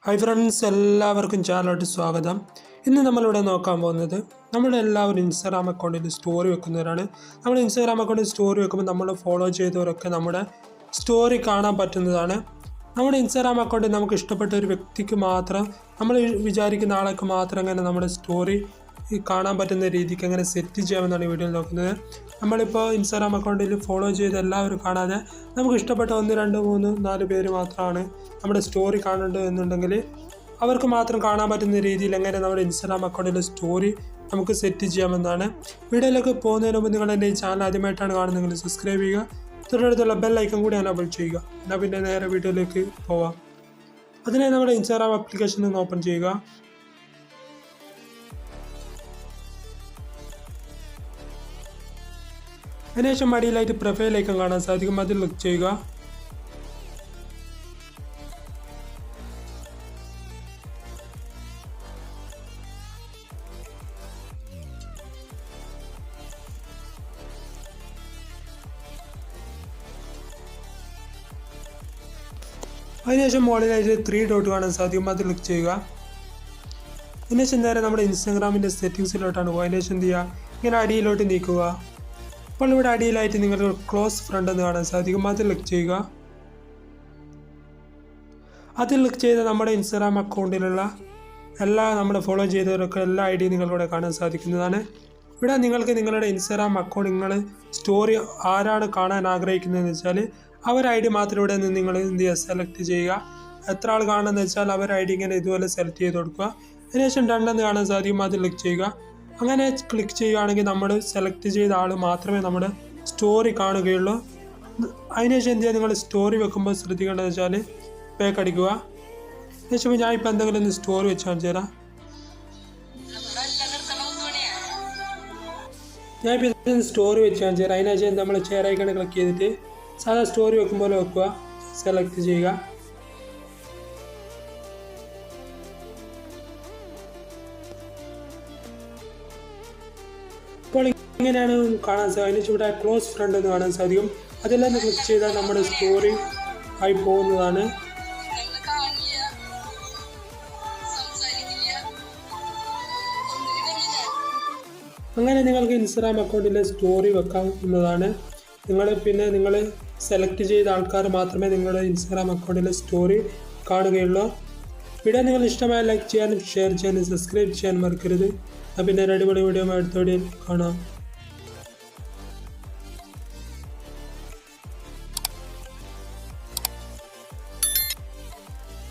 Hi friends, എല്ലാവർക്കും ചാനലോട്ട് സ്വാഗതം. ഇന്ന് നമ്മളിവിടെ നോക്കാൻ പോകുന്നത് നമ്മളെല്ലാവരും ഇൻസ്റ്റാഗ്രാം അക്കൗണ്ടിൽ സ്റ്റോറി വെക്കുന്നവരാണ്. നമ്മൾ ഇൻസ്റ്റാഗ്രാം അക്കൗണ്ടിൽ സ്റ്റോറി വെക്കുമ്പോൾ നമ്മൾ ഫോളോ ചെയ്തവരൊക്കെ നമ്മുടെ സ്റ്റോറി കാണാൻ പറ്റുന്നതാണ്. നമ്മുടെ ഇൻസ്റ്റാഗ്രാം അക്കൗണ്ടിൽ നമുക്ക് ഇഷ്ടപ്പെട്ട ഒരു വ്യക്തിക്ക് മാത്രം, നമ്മൾ വിചാരിക്കുന്ന ആൾക്ക് മാത്രം അങ്ങനെ നമ്മുടെ സ്റ്റോറി കാണാൻ പറ്റുന്ന രീതിക്ക് എങ്ങനെ സെറ്റ് ചെയ്യാമെന്നാണ് ഈ വീഡിയോയിൽ നോക്കുന്നത്. നമ്മളിപ്പോൾ ഇൻസ്റ്റാഗ്രാം അക്കൗണ്ടിൽ ഫോളോ ചെയ്ത് എല്ലാവരും കാണാതെ നമുക്ക് ഇഷ്ടപ്പെട്ട 1, 2, 3, 4 പേര് മാത്രമാണ് നമ്മുടെ സ്റ്റോറി കാണേണ്ടത് എന്നുണ്ടെങ്കിൽ അവർക്ക് മാത്രം കാണാൻ പറ്റുന്ന രീതിയിൽ എങ്ങനെ നമ്മുടെ ഇൻസ്റ്റാഗ്രാം അക്കൗണ്ടിലെ സ്റ്റോറി നമുക്ക് സെറ്റ് ചെയ്യാമെന്നാണ്. വീഡിയോയിലേക്ക് പോകുന്നതിന് മുമ്പ് നിങ്ങൾ എൻ്റെ ഈ ചാനൽ ആദ്യമായിട്ടാണ് കാണുന്നതെങ്കിൽ സബ്സ്ക്രൈബ് ചെയ്യുക, തൊട്ടടുത്തുള്ള ബെൽ ഐക്കൺ കൂടി എനേബിൾ ചെയ്യുക. എന്നാൽ പിന്നെ നേരെ വീഡിയോയിലേക്ക് പോവാം. അതിനായി നമ്മുടെ ഇൻസ്റ്റാഗ്രാം ആപ്ലിക്കേഷൻ ഒന്ന് ഓപ്പൺ ചെയ്യുക. അതിനുശേഷം അടിയിലായിട്ട് പ്രൊഫൈൽ ഐക്കൺ കാണാൻ സാധിക്കും, അതിൽ ക്ലിക്ക് ചെയ്യുക. അതിനുശേഷം മുകളിലായിട്ട് 3 ഡോട്ട് കാണാൻ സാധിക്കും, അതിൽ ക്ലിക്ക് ചെയ്യുക. അതിനുശേഷം നേരെ നമ്മുടെ ഇൻസ്റ്റാഗ്രാമിൻ്റെ സെറ്റിങ്സിലോട്ടാണ് പോകുക. അതിനുശേഷം എന്ത് ചെയ്യുക, ഇങ്ങനെ അടിയിലോട്ട് നീക്കുക. അപ്പോൾ ഇവിടെ അടിയിലായിട്ട് നിങ്ങൾക്ക് ക്ലോസ് ഫ്രണ്ട് എന്ന് കാണാൻ സാധിക്കും, അതിൽ ക്ലിക്ക് ചെയ്യുക. അതിൽ ക്ലിക്ക് ചെയ്ത് നമ്മുടെ ഇൻസ്റ്റാഗ്രാം അക്കൗണ്ടിലുള്ള നമ്മുടെ ഫോളോ ചെയ്തവരൊക്കെ എല്ലാ ഐ ഡി നിങ്ങളിവിടെ കാണാൻ സാധിക്കുന്നതാണ്. ഇവിടെ നിങ്ങൾക്ക് നിങ്ങളുടെ ഇൻസ്റ്റാഗ്രാം അക്കൗണ്ട് നിങ്ങൾ സ്റ്റോറി ആരാണ് കാണാൻ ആഗ്രഹിക്കുന്നതെന്ന് വെച്ചാൽ അവർ ഐ ഡി മാത്രം ഇവിടെ നിന്ന് നിങ്ങൾ എന്ത് ചെയ്യുക, സെലക്ട് ചെയ്യുക. എത്ര ആൾ കാണുമെന്ന് വെച്ചാൽ അവർ ഐ ഡി ഇങ്ങനെ ഇതുപോലെ സെലക്ട് ചെയ്ത് കൊടുക്കുക. അതിനുശേഷം 2 എന്ന് കാണാൻ സാധിക്കും, അതിൽ ക്ലിക്ക് ചെയ്യുക. അങ്ങനെ ക്ലിക്ക് ചെയ്യുകയാണെങ്കിൽ നമ്മൾ സെലക്ട് ചെയ്ത ആൾ മാത്രമേ നമ്മുടെ സ്റ്റോറി കാണുകയുള്ളൂ. അതിനുശേഷം എന്ത് ചെയ്യുക, നിങ്ങൾ സ്റ്റോറി വെക്കുമ്പോൾ ശ്രദ്ധിക്കേണ്ടതെന്ന് വെച്ചാൽ ബാക്ക് അടിക്കുക. അതിനുശേഷം ഞാൻ ഇപ്പോൾ എന്തെങ്കിലും ഒന്ന് സ്റ്റോറി വെച്ച് കാണിച്ചു തരാം. ഞാനിപ്പോൾ സ്റ്റോറി വെച്ച് കാണിച്ചു തരാം. അതിനുശേഷം നമ്മൾ ഷെയർ ഐക്കൺ ക്ലിക്ക് ചെയ്തിട്ട് സാധാ സ്റ്റോറി വെക്കുമ്പോൾ വെക്കുക, സെലക്ട് ചെയ്യുക. അപ്പോൾ ഇങ്ങനെയാണ് കാണാൻ സാധിക്കും. ഇവിടെ ക്ലോസ് ഫ്രണ്ട് എന്ന് കാണാൻ സാധിക്കും, അതിലെല്ലാം ക്ലിക്ക് ചെയ്താൽ നമ്മുടെ സ്റ്റോറി ആയി പോകുന്നതാണ്. അങ്ങനെ നിങ്ങൾക്ക് ഇൻസ്റ്റാഗ്രാം അക്കൗണ്ടിലെ സ്റ്റോറി വെക്കാവുന്നതാണ്. നിങ്ങൾ സെലക്ട് ചെയ്ത ആൾക്കാർ മാത്രമേ നിങ്ങളുടെ ഇൻസ്റ്റാഗ്രാം അക്കൗണ്ടിലെ സ്റ്റോറി കാണുകയുള്ളൂ. വീഡിയോ നിങ്ങൾ ഇഷ്ടമായ ലൈക്ക് ചെയ്യാനും ഷെയർ ചെയ്യാനും സബ്സ്ക്രൈബ് ചെയ്യാനും മറക്കരുത്. പിന്നെ ഒരു അടിപൊളി വീഡിയോ അടുത്ത വീഡിയോയിൽ കാണാം.